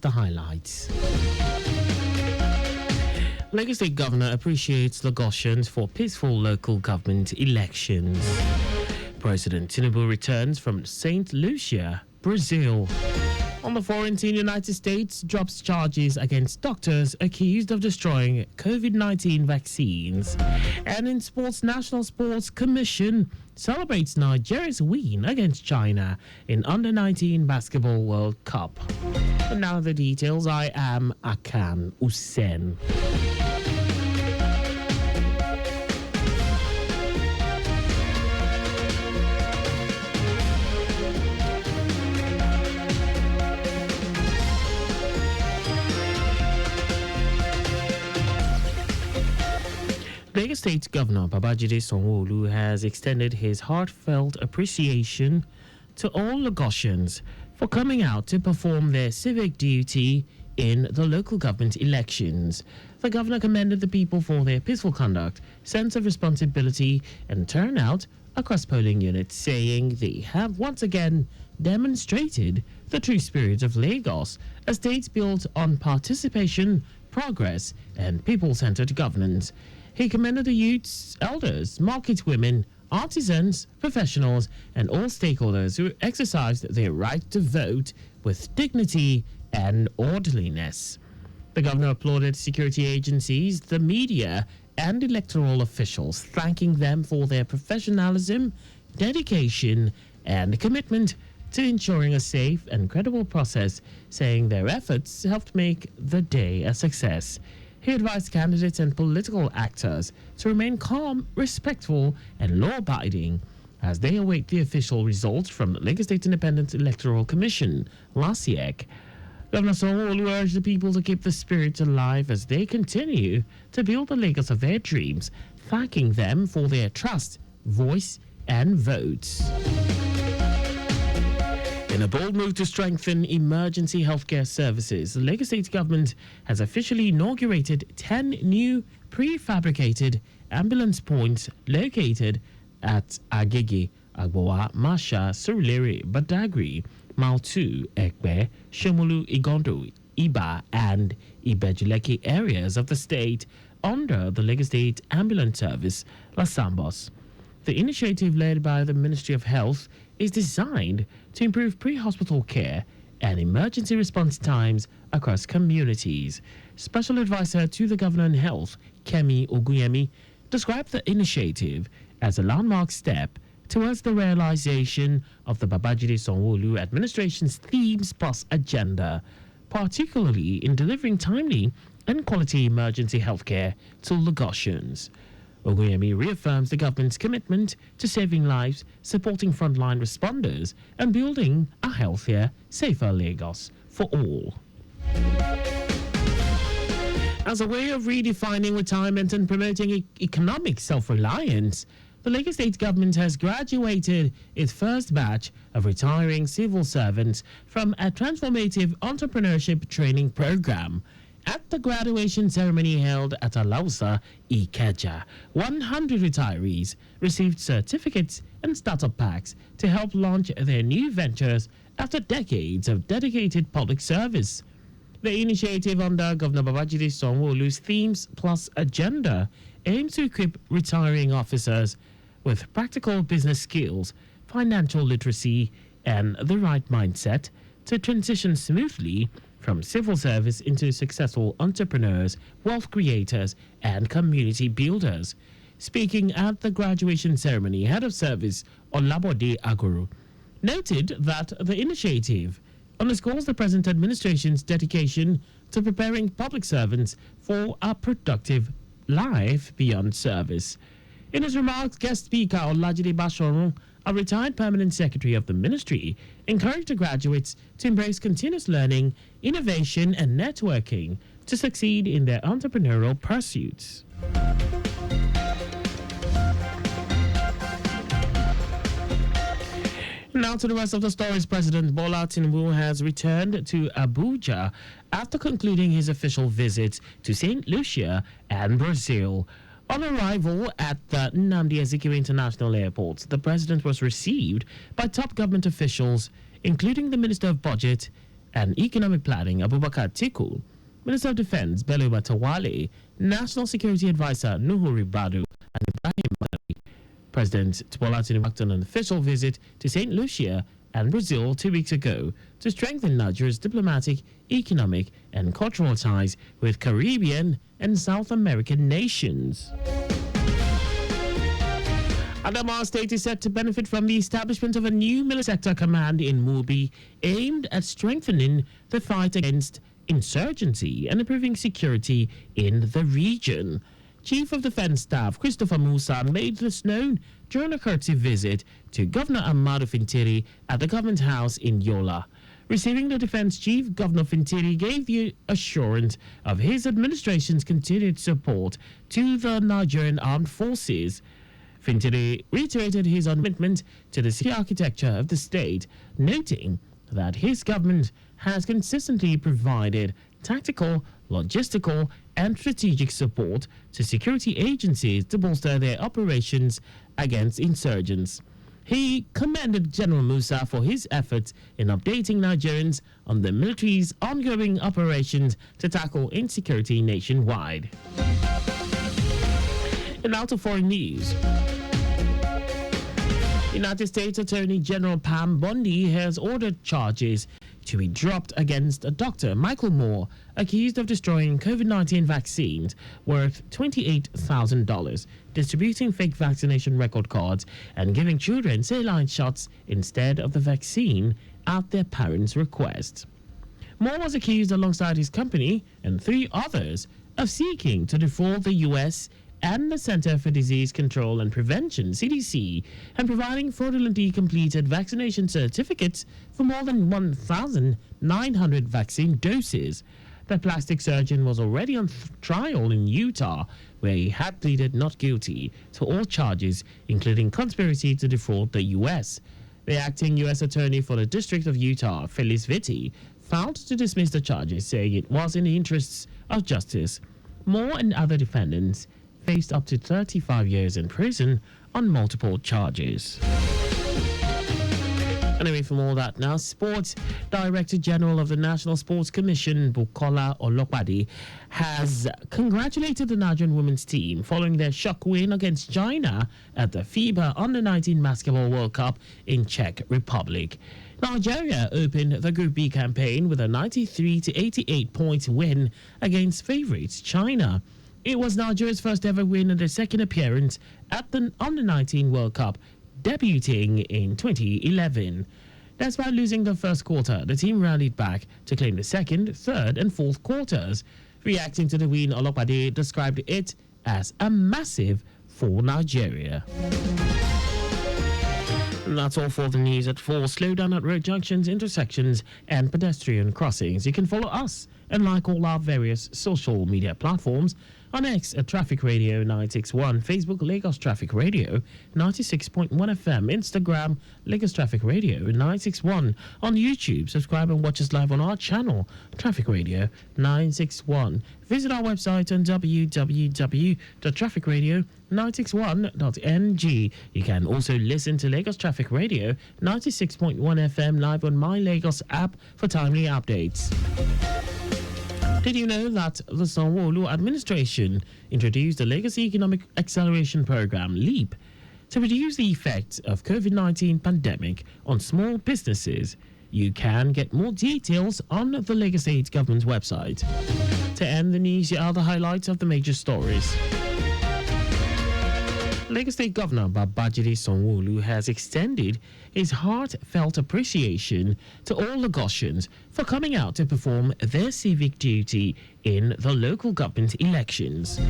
the highlights. Lagos State Governor appreciates Lagosians for peaceful local government elections. President Tinubu returns from St. Lucia, Brazil. On the foreign scene, United States drops charges against doctors accused of destroying COVID-19 vaccines. And in sports, National Sports Commission celebrates Nigeria's win against China in Under-19 Basketball World Cup. And now the details. I am Akan Usen. Lagos State Governor Babajide Sanwo-Olu has extended his heartfelt appreciation to all Lagosians for coming out to perform their civic duty in the local government elections. The governor commended the people for their peaceful conduct, sense of responsibility, and turnout across polling units, saying they have once again demonstrated the true spirit of Lagos, a state built on participation, progress, and people-centered governance. He commended the youths, elders, market women, artisans, professionals, and all stakeholders who exercised their right to vote with dignity and orderliness. The governor applauded security agencies, the media, and electoral officials, thanking them for their professionalism, dedication, and commitment to ensuring a safe and credible process, saying their efforts helped make the day a success. He advised candidates and political actors to remain calm, respectful, and law-abiding as they await the official results from the Lagos State Independent Electoral Commission, LASIEC. Governor Sanwo-Olu urged the people to keep the spirit alive as they continue to build the Lagos of their dreams, thanking them for their trust, voice, and votes. In a bold move to strengthen emergency healthcare services, the Lagos State government has officially inaugurated 10 new prefabricated ambulance points located at Agege, Agbowa, Masha, Surulere, Badagry, Mile 2, Ekpe, Shomolu, Igondo, Iba, and Ibejuleke areas of the state under the Lagos State Ambulance Service, Lasambos. The initiative, led by the Ministry of Health, is designed to improve pre-hospital care and emergency response times across communities. Special Advisor to the Governor on Health, Kemi Oguyemi, described the initiative as a landmark step towards the realization of the Babajide Sanwo-Olu administration's Themes Plus agenda, particularly in delivering timely and quality emergency healthcare to Lagosians. Oguyemi reaffirms the government's commitment to saving lives, supporting frontline responders, and building a healthier, safer Lagos for all. As a way of redefining retirement and promoting economic self-reliance, the Lagos State government has graduated its first batch of retiring civil servants from a transformative entrepreneurship training program. At the graduation ceremony held at Alausa, Ikeja, 100 retirees received certificates and startup packs to help launch their new ventures after decades of dedicated public service. The initiative under Governor Babajide Sanwo-Olu's Themes Plus agenda aims to equip retiring officers with practical business skills, financial literacy, and the right mindset to transition smoothly from civil service into successful entrepreneurs, wealth creators, and community builders. Speaking at the graduation ceremony, Head of Service Olabode Aguru noted that the initiative underscores the present administration's dedication to preparing public servants for a productive life beyond service. In his remarks, guest speaker Olajide Basharun, a retired permanent secretary of the ministry, encouraged the graduates to embrace continuous learning, innovation, and networking to succeed in their entrepreneurial pursuits. Now to the rest of the stories. President Bola Tinubu has returned to Abuja after concluding his official visit to St. Lucia and Brazil. On arrival at the Nnamdi Azikiwe International Airport, the president was received by top government officials, including the Minister of Budget and Economic Planning Abubakar Tiku, Minister of Defense Bello Matawale, National Security Advisor Nuhu Ribadu, and Ibrahim Bali. President Bola Tinubu embarked on an official visit to St. Lucia and Brazil 2 weeks ago to strengthen Nigeria's diplomatic, economic, and cultural ties with Caribbean and South American nations. Adamawa State is set to benefit from the establishment of a new military sector command in Mubi aimed at strengthening the fight against insurgency and improving security in the region. Chief of Defense Staff Christopher Musa made this known during a courtesy visit to Governor Amadu Fintiri at the Government House in Yola. Receiving the Defense Chief, Governor Fintiri gave the assurance of his administration's continued support to the Nigerian Armed Forces. Fintiri reiterated his commitment to the security architecture of the state, noting that his government has consistently provided tactical, logistical, and strategic support to security agencies to bolster their operations against insurgents. He commended General Musa for his efforts in updating Nigerians on the military's ongoing operations to tackle insecurity nationwide. And now to foreign news. United States Attorney General Pam Bondi has ordered charges to be dropped against Dr. Michael Moore, accused of destroying COVID-19 vaccines worth $28,000, distributing fake vaccination record cards, and giving children saline shots instead of the vaccine at their parents' request. Moore was accused alongside his company and 3 others of seeking to defraud the U.S. and the Center for Disease Control and Prevention, CDC, and providing fraudulently completed vaccination certificates for more than 1,900 vaccine doses. The plastic surgeon was already on trial in Utah, where he had pleaded not guilty to all charges, including conspiracy to defraud the U.S. The acting U.S. Attorney for the District of Utah, Phyllis Vitti, filed to dismiss the charges, saying it was in the interests of justice. Moore and other defendants faced up to 35 years in prison on multiple charges. Anyway, from all that now, Sports Director General of the National Sports Commission, Bukola Olopade, has congratulated the Nigerian women's team following their shock win against China at the FIBA Under-19 Basketball World Cup in Czech Republic. Nigeria opened the Group B campaign with a 93-88 points win against favourites China. It was Nigeria's first ever win and their second appearance at the Under-19 World Cup, debuting in 2011. Despite losing the first quarter, the team rallied back to claim the second, third and fourth quarters. Reacting to the win, Olopade described it as a massive for Nigeria. And that's all for the news at 4. Slow down at road junctions, intersections and pedestrian crossings. You can follow us and like all our various social media platforms. On X at Traffic Radio 961, Facebook Lagos Traffic Radio 96.1 FM, Instagram Lagos Traffic Radio 961. On YouTube, subscribe and watch us live on our channel Traffic Radio 961. Visit our website on www.trafficradio961.ng. You can also listen to Lagos Traffic Radio 96.1 FM live on My Lagos app for timely updates. Did you know that the Sanwo-Olu administration introduced the Lagos Economic Acceleration Program, LEAP, to reduce the effects of COVID-19 pandemic on small businesses? You can get more details on the Lagos State government's website. To end the news, here are the highlights of the major stories. Lagos State Governor Babajide Sanwo-Olu has extended his heartfelt appreciation to all Lagosians for coming out to perform their civic duty in the local government elections.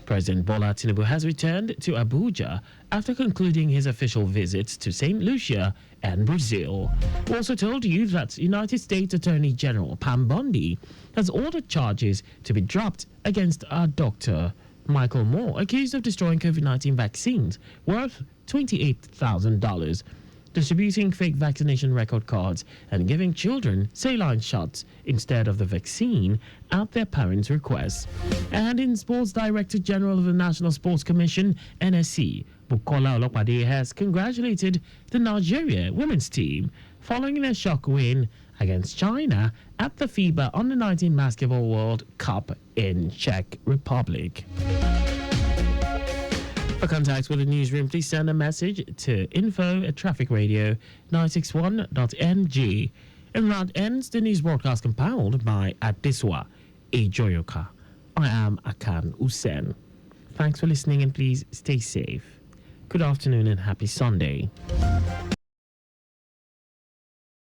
President Bola Tinubu has returned to Abuja after concluding his official visits to St. Lucia and Brazil. We also told you that United States Attorney General Pam Bondi has ordered charges to be dropped against our Dr. Michael Moore, accused of destroying COVID-19 vaccines worth $28,000, distributing fake vaccination record cards, and giving children saline shots instead of the vaccine at their parents' request. And in Sports Director General of the National Sports Commission, NSC, Bukola Olopade, has congratulated the Nigeria women's team following their shock win against China at the FIBA Under-19 Basketball World Cup in Czech Republic. For contact with the newsroom, please send a message to info@trafficradio961.ng. And that ends the news broadcast compiled by Adiswa Ejoyoka. I am Akan Usen. Thanks for listening and please stay safe. Good afternoon and happy Sunday.